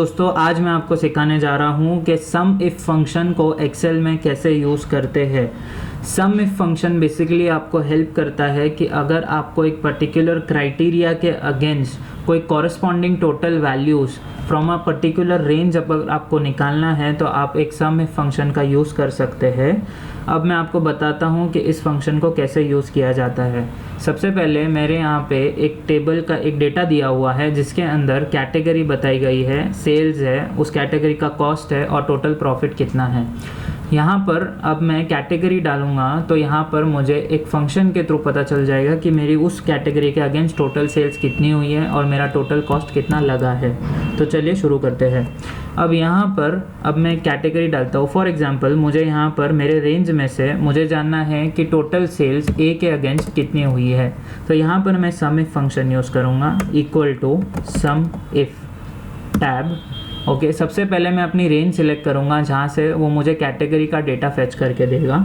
दोस्तों आज मैं आपको सिखाने जा रहा हूँ कि सम इफ फंक्शन को एक्सेल में कैसे यूज़ करते हैं। सम इफ फंक्शन बेसिकली आपको हेल्प करता है कि अगर आपको एक पर्टिकुलर क्राइटेरिया के अगेंस्ट कोई corresponding total values from a particular range अगर आपको निकालना है तो आप एक सम इफ फंक्शन का यूज़ कर सकते हैं। अब मैं आपको बताता हूँ कि इस फंक्शन को कैसे यूज़ किया जाता है। सबसे पहले मेरे यहाँ पे एक टेबल का एक डेटा दिया हुआ है जिसके अंदर कैटेगरी बताई गई है, सेल्स है, उस कैटेगरी का कॉस्ट है और टोटल प्रॉफिट कितना है। यहाँ पर अब मैं कैटेगरी डालूँगा तो यहाँ पर मुझे एक फंक्शन के थ्रू पता चल जाएगा कि मेरी उस कैटेगरी के अगेंस्ट टोटल सेल्स कितनी हुई है और मेरा टोटल कॉस्ट कितना लगा है। तो चलिए शुरू करते हैं। अब यहाँ पर अब मैं कैटेगरी डालता हूँ। फॉर एग्जांपल मुझे यहाँ पर मेरे रेंज में से मुझे जानना है कि टोटल सेल्स ए के अगेंस्ट कितनी हुई है। तो यहाँ पर मैं सम इफ फंक्शन यूज़ करूँगा, equal to sum if tab. Okay, सबसे पहले मैं अपनी रेंज सिलेक्ट करूँगा जहाँ से वो मुझे कैटेगरी का डेटा फैच करके देगा।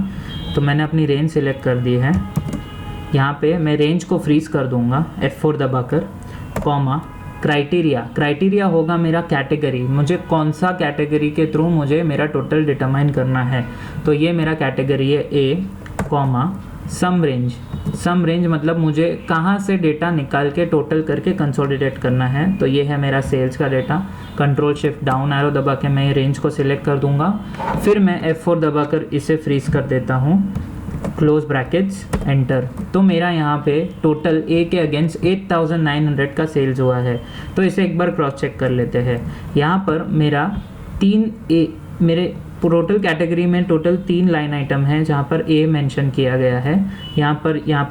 तो मैंने अपनी रेंज सिलेक्ट कर दी है। यहाँ पे मैं रेंज को फ्रीज कर दूँगा F4 दबाकर, कॉमा क्राइटेरिया होगा मेरा कैटेगरी, मुझे कौन सा कैटेगरी के थ्रू मुझे मेरा टोटल डिटरमाइन करना है। तो ये मेरा कैटेगरी है ए, कॉमा सम रेंज मतलब मुझे कहाँ से डेटा निकाल के टोटल करके कंसोलिडेट करना है। तो ये है मेरा सेल्स का data. Control shift down arrow दबा के मैं रेंज को सिलेक्ट कर दूंगा। फिर मैं F4 दबाकर इसे फ्रीज कर देता हूँ, क्लोज ब्रैकेट्स, एंटर। तो मेरा यहाँ पे टोटल ए के अगेंस्ट 8900 का सेल्स हुआ है। तो इसे एक बार क्रॉस चेक कर लेते हैं। यहाँ पर मेरे टोटल कैटेगरी में टोटल 3 लाइन आइटम है जहाँ पर ए मेंशन किया गया है। यहाँ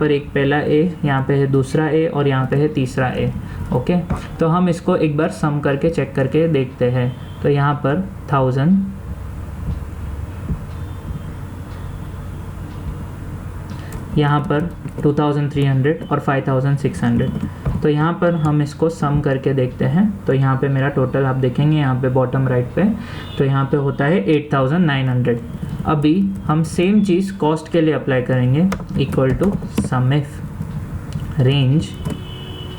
पर एक पहला ए, यहाँ पे है दूसरा ए और यहाँ पे है तीसरा ए। ओके, तो हम इसको एक बार सम करके चेक करके देखते हैं। तो यहाँ पर 1000, यहाँ पर 2300 और 5600। तो यहाँ पर हम इसको सम करके देखते हैं। तो यहाँ पे मेरा टोटल आप देखेंगे यहाँ पे बॉटम राइट पे, तो यहाँ पे होता है 8900। अभी हम सेम चीज़ कॉस्ट के लिए अप्लाई करेंगे, equal to sum if range,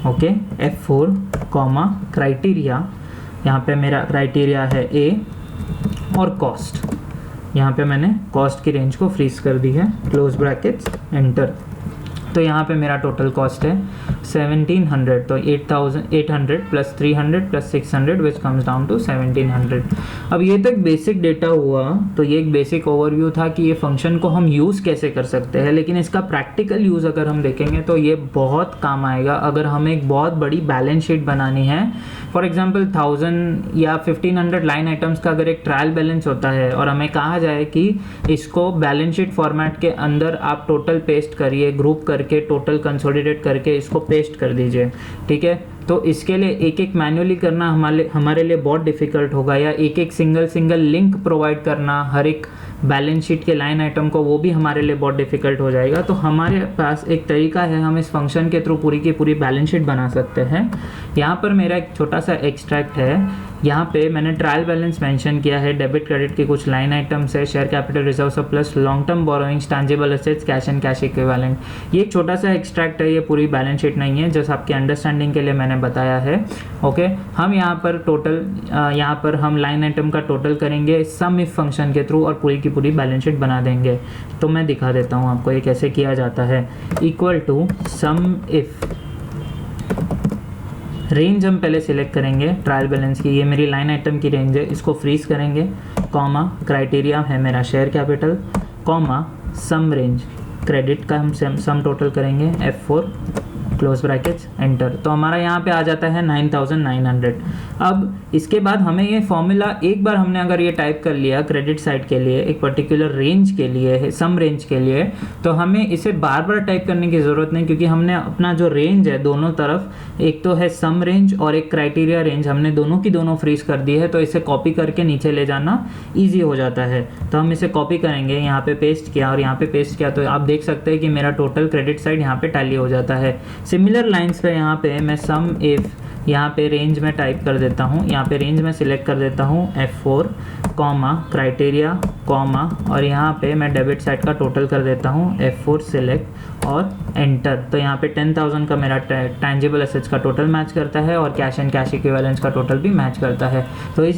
okay, F4 comma criteria. यहाँ पे मेरा क्राइटेरिया है ए और कॉस्ट। यहाँ पे मैंने कॉस्ट की रेंज को फ्रीज कर दी है, क्लोज ब्रैकेट्स, एंटर। तो यहाँ पे मेरा टोटल कॉस्ट है 1700। तो 8800 plus 300 plus 600 which comes down to 1700। अब ये तक बेसिक डेटा हुआ। तो ये एक बेसिक ओवरव्यू था कि ये फंक्शन को हम यूज़ कैसे कर सकते हैं, लेकिन इसका प्रैक्टिकल यूज़ अगर हम देखेंगे तो ये बहुत काम आएगा अगर हमें एक बहुत बड़ी बैलेंस शीट बनानी है। फॉर एग्जाम्पल 1000 या 1500 लाइन आइटम्स का अगर एक ट्रायल बैलेंस होता है और हमें कहा जाए कि इसको बैलेंस शीट फॉर्मेट के अंदर आप टोटल पेस्ट करिए, ग्रुप करके टोटल कंसोलिडेट करके इसको पेस्ट कर दीजिए, ठीक है। तो इसके लिए एक एक मैन्युअली करना हमारे लिए बहुत डिफ़िकल्ट होगा, या एक एक सिंगल लिंक प्रोवाइड करना हर एक बैलेंस शीट के लाइन आइटम को, वो भी हमारे लिए बहुत डिफ़िकल्ट हो जाएगा। तो हमारे पास एक तरीका है, हम इस फंक्शन के थ्रू पूरी की पूरी बैलेंस शीट बना सकते हैं। यहाँ पर मेरा एक छोटा सा एक्सट्रैक्ट है। यहाँ पे मैंने ट्रायल बैलेंस मेंशन किया है, डेबिट क्रेडिट के कुछ लाइन आइटम्स है, share capital, reserve surplus, long term borrowings, tangible assets, cash and cash equivalent. ये एक छोटा सा एक्सट्रैक्ट है, ये पूरी बैलेंस शीट नहीं है, जस्ट आपके अंडरस्टैंडिंग के लिए मैंने बताया है। ओके, हम यहाँ पर टोटल यहाँ पर हम लाइन आइटम का टोटल करेंगे सम इफ फंक्शन के थ्रू और पूरी की पूरी बैलेंस शीट बना देंगे। तो मैं दिखा देता हूँ आपको ये कैसे किया जाता है। Equal to sum if range हम पहले सिलेक्ट करेंगे ट्रायल बैलेंस की, ये मेरी लाइन आइटम की रेंज है, इसको फ्रीज करेंगे, कॉमा क्राइटेरिया है मेरा शेयर कैपिटल, कॉमा सम रेंज, क्रेडिट का हम सम टोटल करेंगे, F4 क्लोज ब्रैकेट्स, एंटर। तो हमारा यहाँ पे आ जाता है 9900। अब इसके बाद हमें ये फॉर्मूला एक बार हमने अगर ये टाइप कर लिया क्रेडिट साइड के लिए, एक पर्टिकुलर रेंज के लिए, सम रेंज के लिए, तो हमें इसे बार बार टाइप करने की ज़रूरत नहीं, क्योंकि हमने अपना जो रेंज है दोनों तरफ, एक तो है सम रेंज और एक क्राइटेरिया रेंज, हमने दोनों की दोनों फ्रीज कर दी है। तो इसे कॉपी करके नीचे ले जाना ईजी हो जाता है। तो हम इसे कॉपी करेंगे, यहाँ पे पेस्ट किया और यहाँ पे पेस्ट किया, तो आप देख सकते हैं कि मेरा टोटल क्रेडिट साइड यहाँ पे टैली हो जाता है। सिमिलर लाइंस पे यहाँ पे मैं सम इफ यहाँ पे रेंज में टाइप कर देता हूँ, यहाँ पे रेंज में सिलेक्ट कर देता हूँ F4 कॉमा क्राइटेरिया कॉमा और यहाँ पे मैं डेबिट साइड का टोटल कर देता हूँ F4 सिलेक्ट और एंटर। तो यहाँ पे 10,000 का मेरा टैंजिबल एसेट्स का टोटल मैच करता है और कैश एंड कैश इक्विवेलेंस का टोटल भी मैच करता है। तो इस